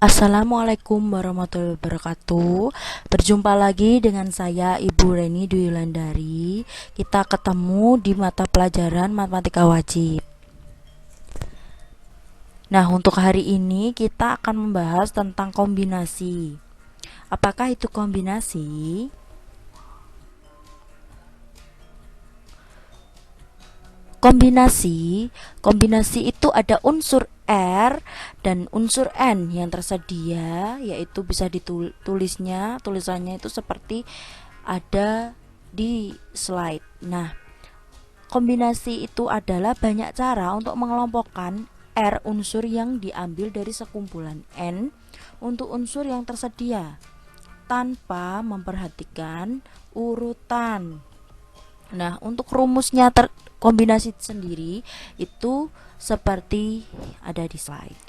Assalamualaikum warahmatullahi wabarakatuh. Berjumpa lagi dengan saya Ibu Reni Dwi Wulandari. Kita ketemu di mata pelajaran matematika wajib. Nah, untuk hari ini kita akan membahas tentang kombinasi. Apakah itu kombinasi? Kombinasi itu ada unsur R dan unsur N yang tersedia, yaitu bisa tulisannya itu seperti ada di slide. Nah, kombinasi itu adalah banyak cara untuk mengelompokkan R unsur yang diambil dari sekumpulan N untuk unsur yang tersedia tanpa memperhatikan urutan. Nah, untuk rumusnya kombinasi sendiri itu seperti ada di slide.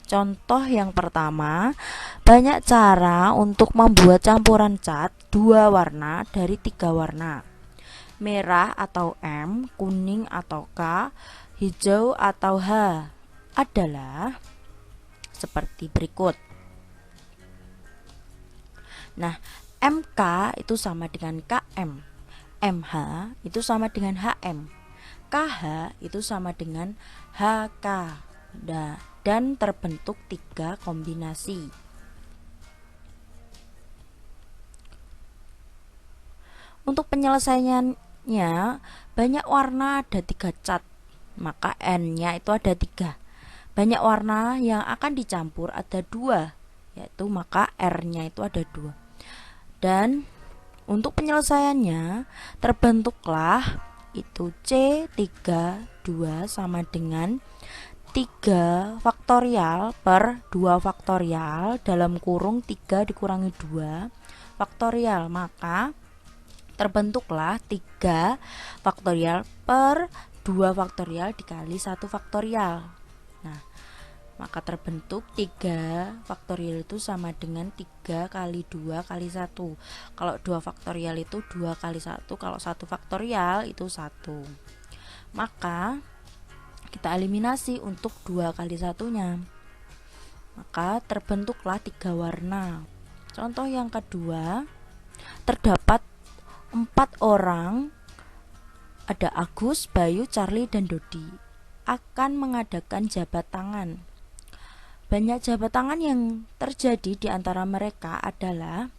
Contoh yang pertama, banyak cara untuk membuat campuran cat dua warna dari tiga warna. Merah atau M, kuning atau K, hijau atau H adalah seperti berikut. Nah, MK itu sama dengan KM, MH itu sama dengan HM, KH itu sama dengan HK, dan terbentuk tiga kombinasi. Untuk penyelesaiannya, banyak warna ada tiga cat, maka N-nya itu ada tiga. Banyak warna yang akan dicampur ada dua, yaitu maka R-nya itu ada dua. Dan untuk penyelesaiannya terbentuklah itu C32 sama dengan 3 faktorial per 2 faktorial dalam kurung 3 dikurangi 2 faktorial, maka terbentuklah 3 faktorial per 2 faktorial dikali 1 faktorial. Nah, maka terbentuk 3 faktorial itu sama dengan 3 kali 2 kali 1. Kalau 2 faktorial itu 2 kali 1, kalau 1 faktorial itu 1. Maka kita eliminasi untuk 2 kali 1-nya. Maka terbentuklah 3 warna. Contoh yang kedua, terdapat 4 orang, ada Agus, Bayu, Charlie, dan Dodi, akan mengadakan jabat tangan. Banyak jabat tangan yang terjadi di antara mereka adalah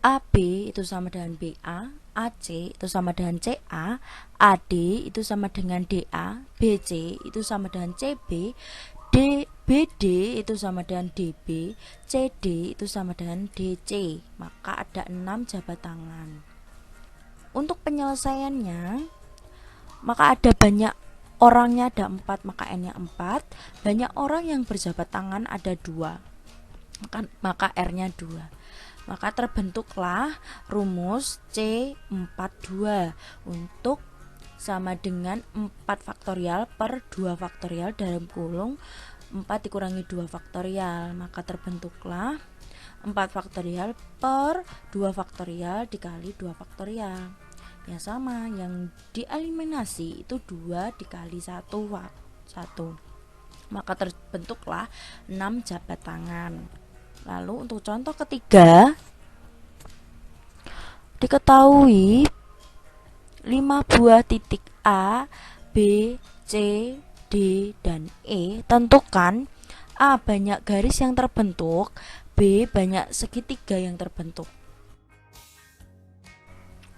AB itu sama dengan BA, AC itu sama dengan CA, AD itu sama dengan DA, BC itu sama dengan CB, BD itu sama dengan DB, CD itu sama dengan DC. Maka ada 6 jabat tangan. Untuk penyelesaiannya, maka ada banyak orangnya ada 4, maka N-nya 4. Banyak orang yang berjabat tangan ada 2, maka R-nya 2. Maka terbentuklah rumus C42 untuk sama dengan 4 faktorial per 2 faktorial dalam kurung 4 dikurangi 2 faktorial. Maka terbentuklah 4 faktorial per 2 faktorial dikali 2 faktorial. Yang sama, yang dieliminasi itu 2 dikali 1. Maka terbentuklah 6 jabat tangan. Lalu untuk contoh ketiga, diketahui 5 buah titik A, B, C, D, dan E. Tentukan A banyak garis yang terbentuk, B banyak segitiga yang terbentuk.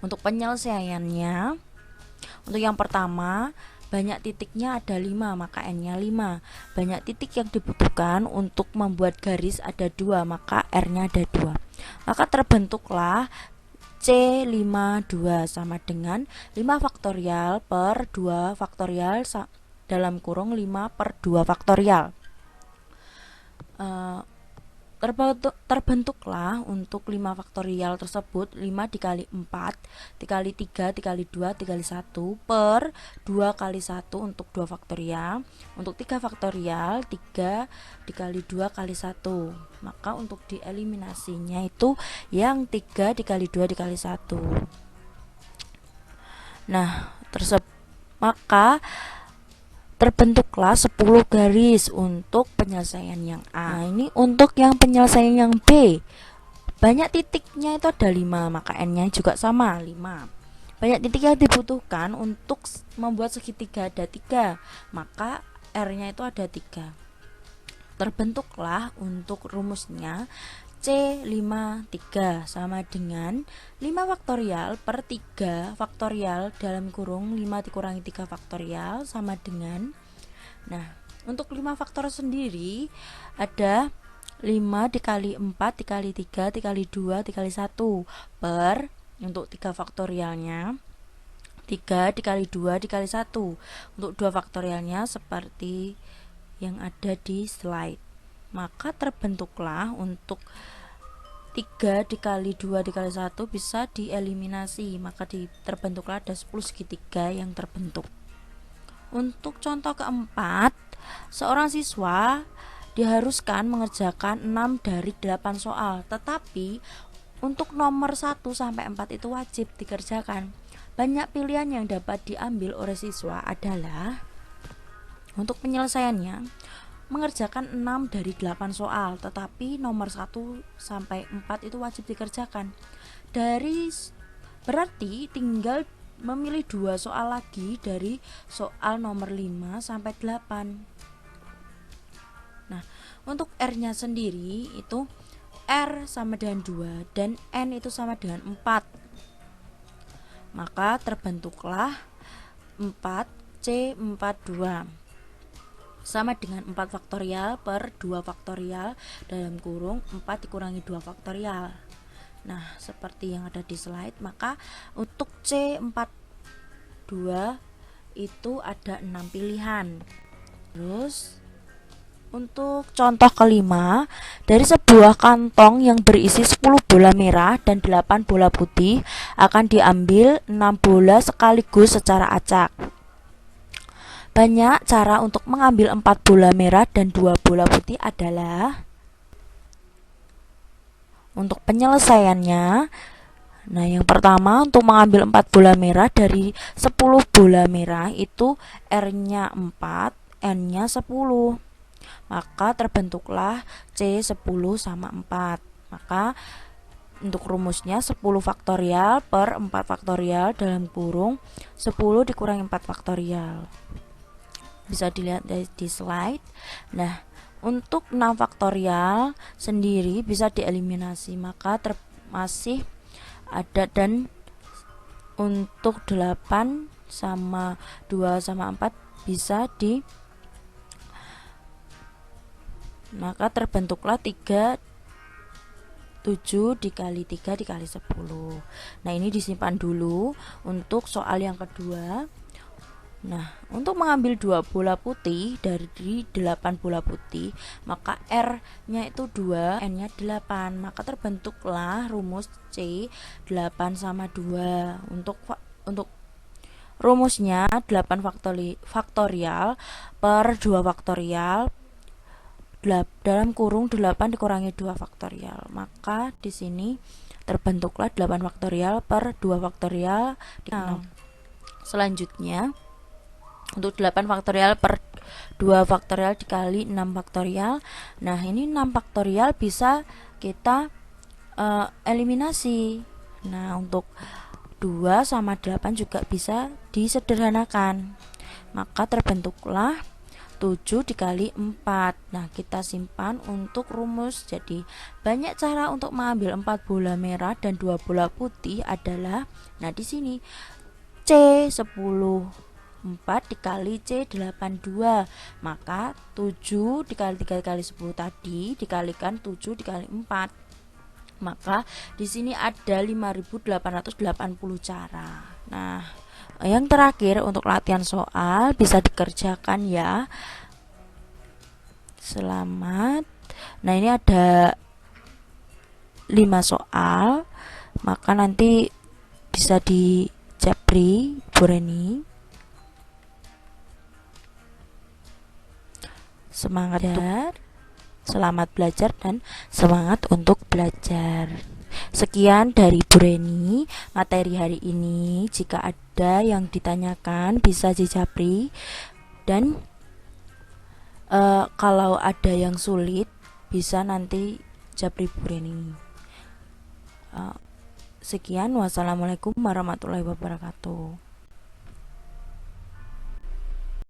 Untuk penyelesaiannya, untuk yang pertama, banyak titiknya ada 5, maka N-nya 5. Banyak titik yang dibutuhkan untuk membuat garis ada 2, maka R-nya ada 2. Maka terbentuklah C52 sama dengan 5 faktorial per 2 faktorial dalam kurung 5 per 2 faktorial. Terbentuklah untuk 5 faktorial tersebut 5 dikali 4 dikali 3 dikali 2 dikali 1 per 2 kali 1 untuk 2 faktorial. Untuk 3 faktorial 3 dikali 2 kali 1. Maka untuk dieliminasinya itu yang 3 dikali 2 dikali 1. Nah, maka terbentuklah 10 garis untuk penyelesaian yang A. Nah, ini untuk yang penyelesaian yang B. Banyak titiknya itu ada 5, maka N-nya juga sama 5. Banyak titik yang dibutuhkan untuk membuat segitiga ada 3, maka R-nya itu ada 3. Terbentuklah untuk rumusnya C53 sama dengan 5 faktorial per 3 faktorial dalam kurung 5 dikurangi 3 faktorial sama dengan, nah untuk 5 faktor sendiri ada 5 dikali 4 dikali 3 dikali 2 dikali 1 per, untuk 3 faktorialnya 3 dikali 2 dikali 1. Untuk 2 faktorialnya seperti yang ada di slide. Maka terbentuklah untuk 3 dikali 2 dikali 1 bisa dieliminasi, maka terbentuklah ada 10 segitiga yang terbentuk. Untuk contoh keempat, seorang siswa diharuskan mengerjakan 6 dari 8 soal, tetapi untuk nomor 1 sampai 4 itu wajib dikerjakan. Banyak pilihan yang dapat diambil oleh siswa adalah untuk penyelesaiannya mengerjakan 6 dari 8 soal, tetapi nomor 1 sampai 4 itu wajib dikerjakan. Berarti tinggal memilih 2 soal lagi dari soal nomor 5 sampai 8. Nah, untuk R-nya sendiri itu R sama dengan 2 dan N itu sama dengan 4. Maka terbentuklah 4C42 sama dengan 4 faktorial per 2 faktorial dalam kurung 4 dikurangi 2 faktorial. Nah, seperti yang ada di slide, maka untuk C42 itu ada 6 pilihan. Terus untuk contoh kelima, dari sebuah kantong yang berisi 10 bola merah dan 8 bola putih akan diambil 6 bola sekaligus secara acak. Banyak cara untuk mengambil 4 bola merah dan 2 bola putih adalah, untuk penyelesaiannya, nah yang pertama untuk mengambil 4 bola merah dari 10 bola merah itu R-nya 4, N-nya 10. Maka terbentuklah C10 sama 4. Maka untuk rumusnya 10 faktorial per 4 faktorial dalam kurung 10 dikurangi 4 faktorial. Bisa dilihat di slide. Nah, untuk 6 faktorial sendiri bisa dieliminasi, maka masih ada, dan untuk 8 sama 2 sama 4 bisa maka terbentuklah 7 dikali 3 dikali 10. Nah, ini disimpan dulu untuk soal yang kedua. Nah, untuk mengambil 2 bola putih dari 8 bola putih, maka R-nya itu 2, N-nya 8. Maka terbentuklah rumus C 8 sama 2. Untuk rumusnya 8 faktorial per 2 faktorial dalam kurung 8 dikurangi 2 faktorial. Maka di sini terbentuklah 8 faktorial per 2 faktorial. Nah, selanjutnya untuk 8 faktorial per 2 faktorial dikali 6 faktorial. Nah, ini 6 faktorial bisa kita eliminasi. Nah, untuk 2 sama 8 juga bisa disederhanakan. Maka terbentuklah 7 dikali 4. Nah, kita simpan untuk rumus. Jadi, banyak cara untuk mengambil 4 bola merah dan 2 bola putih adalah, nah di sini C10 4 dikali C82. Maka 7 dikali 3 dikali 10 tadi dikalikan 7 dikali 4. Maka di sini ada 5880 cara. Nah, yang terakhir untuk latihan soal bisa dikerjakan ya. Selamat. Nah, ini ada 5 soal. Maka nanti bisa dijapri Bu Reni. Semangat belajar, selamat belajar dan semangat untuk belajar. Sekian dari Bu Reni materi hari ini. Jika ada yang ditanyakan bisa dijapri Dan kalau ada yang sulit bisa nanti Japri Bureni. Sekian, wassalamualaikum warahmatullahi wabarakatuh.